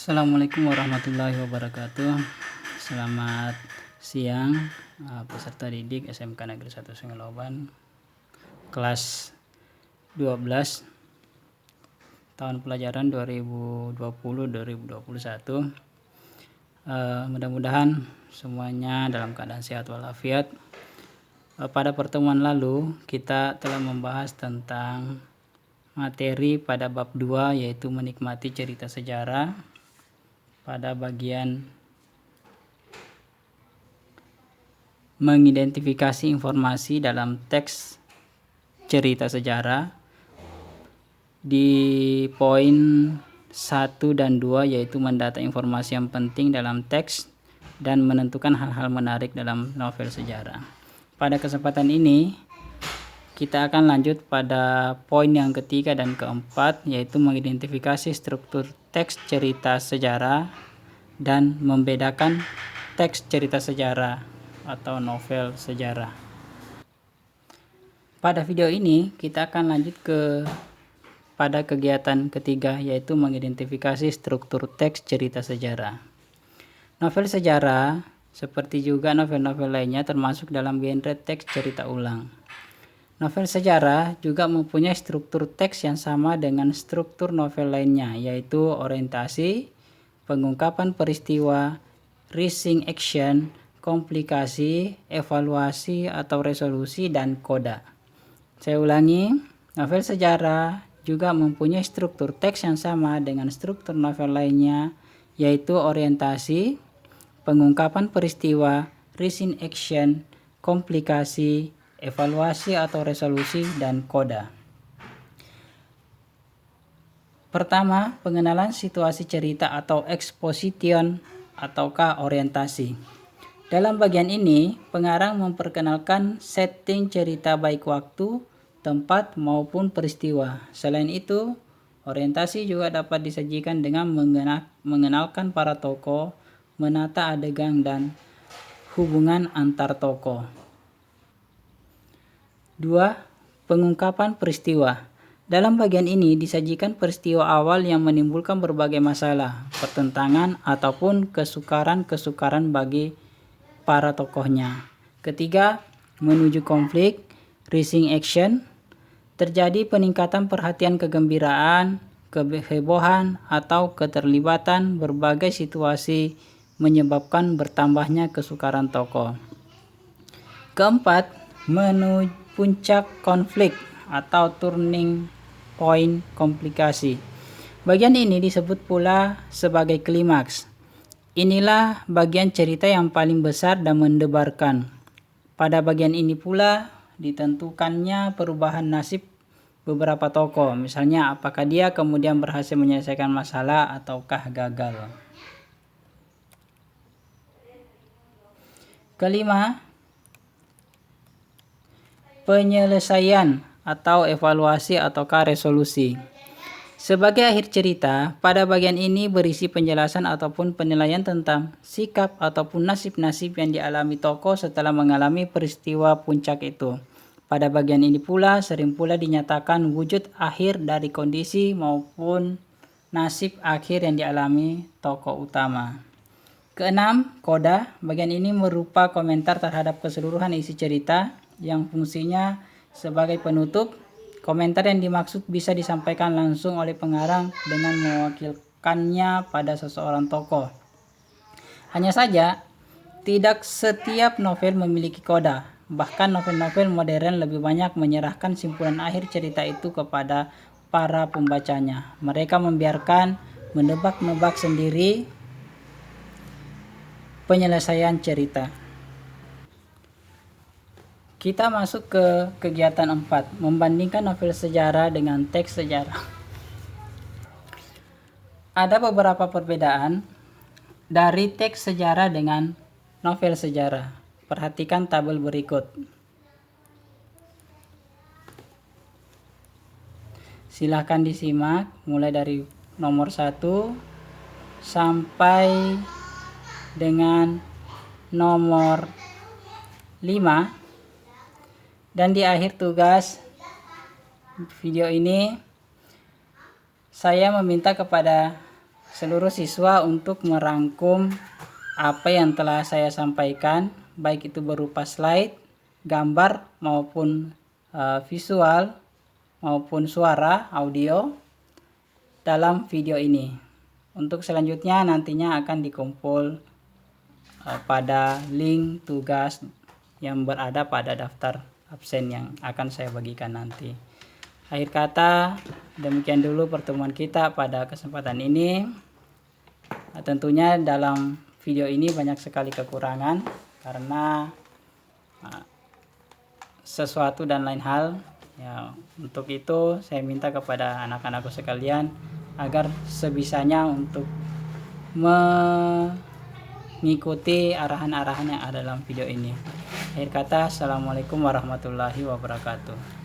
Assalamualaikum warahmatullahi wabarakatuh. Selamat siang peserta didik SMK Negeri 1 Sungai Loban kelas 12 tahun pelajaran 2020-2021. Mudah-mudahan semuanya dalam keadaan sehat walafiat. Pada pertemuan lalu kita telah membahas tentang materi pada bab 2, yaitu menikmati cerita sejarah. Pada bagian mengidentifikasi informasi dalam teks cerita sejarah, di poin 1 dan 2 yaitu mendata informasi yang penting dalam teks dan menentukan hal-hal menarik dalam novel sejarah. Pada kesempatan ini kita akan lanjut pada poin yang ketiga dan keempat, yaitu mengidentifikasi struktur teks cerita sejarah dan membedakan teks cerita sejarah atau novel sejarah. Pada video ini kita akan lanjut pada kegiatan ketiga, yaitu mengidentifikasi struktur teks cerita sejarah. Novel sejarah seperti juga novel-novel lainnya termasuk dalam genre teks cerita ulang. Novel sejarah juga mempunyai struktur teks yang sama dengan struktur novel lainnya, yaitu orientasi, pengungkapan peristiwa, rising action, komplikasi, evaluasi atau resolusi, dan koda. Saya ulangi, novel sejarah juga mempunyai struktur teks yang sama dengan struktur novel lainnya, yaitu orientasi, pengungkapan peristiwa, rising action, komplikasi, evaluasi atau resolusi, dan koda. Pertama, pengenalan situasi cerita atau exposition ataukah orientasi. Dalam bagian ini, pengarang memperkenalkan setting cerita baik waktu, tempat maupun peristiwa. Selain itu, orientasi juga dapat disajikan dengan mengenalkan para tokoh, menata adegan dan hubungan antar tokoh. 2. Pengungkapan peristiwa. Dalam bagian ini disajikan peristiwa awal yang menimbulkan berbagai masalah, pertentangan ataupun kesukaran-kesukaran bagi para tokohnya. Ketiga, menuju konflik, rising action. Terjadi peningkatan perhatian, kegembiraan, kehebohan atau keterlibatan berbagai situasi menyebabkan bertambahnya kesukaran tokoh. Keempat, menuju puncak konflik atau turning point, komplikasi. Bagian ini disebut pula sebagai klimaks. Inilah bagian cerita yang paling besar dan mendebarkan. Pada bagian ini pula ditentukannya perubahan nasib beberapa tokoh, misalnya apakah dia kemudian berhasil menyelesaikan masalah ataukah gagal. Kelima, penyelesaian atau evaluasi ataukah resolusi. Sebagai akhir cerita, pada bagian ini berisi penjelasan ataupun penilaian tentang sikap ataupun nasib-nasib yang dialami tokoh setelah mengalami peristiwa puncak itu. Pada bagian ini pula sering pula dinyatakan wujud akhir dari kondisi maupun nasib akhir yang dialami tokoh utama. Keenam, koda. Bagian ini merupa komentar terhadap keseluruhan isi cerita yang fungsinya sebagai penutup. Komentar yang dimaksud bisa disampaikan langsung oleh pengarang dengan mewakilkannya pada seseorang tokoh. Hanya saja, tidak setiap novel memiliki koda. Bahkan novel-novel modern lebih banyak menyerahkan simpulan akhir cerita itu kepada para pembacanya. Mereka membiarkan menebak-nebak sendiri penyelesaian cerita. Kita masuk ke kegiatan 4, membandingkan novel sejarah dengan teks sejarah. Ada beberapa perbedaan dari teks sejarah dengan novel sejarah. Perhatikan tabel berikut. Silahkan disimak mulai dari nomor 1 sampai dengan nomor 5. Dan di akhir tugas video ini saya meminta kepada seluruh siswa untuk merangkum apa yang telah saya sampaikan, baik itu berupa slide, gambar maupun visual maupun suara audio dalam video ini. Untuk selanjutnya nantinya akan dikumpul pada link tugas yang berada pada daftar absen yang akan saya bagikan nanti. Akhir kata, demikian dulu pertemuan kita pada kesempatan ini. Tentunya dalam video ini banyak sekali kekurangan karena sesuatu dan lain hal. Ya, untuk itu saya minta kepada anak-anakku sekalian agar sebisanya untuk mengikuti arahan-arahan yang ada dalam video ini. Akhir kata, assalamualaikum warahmatullahi wabarakatuh.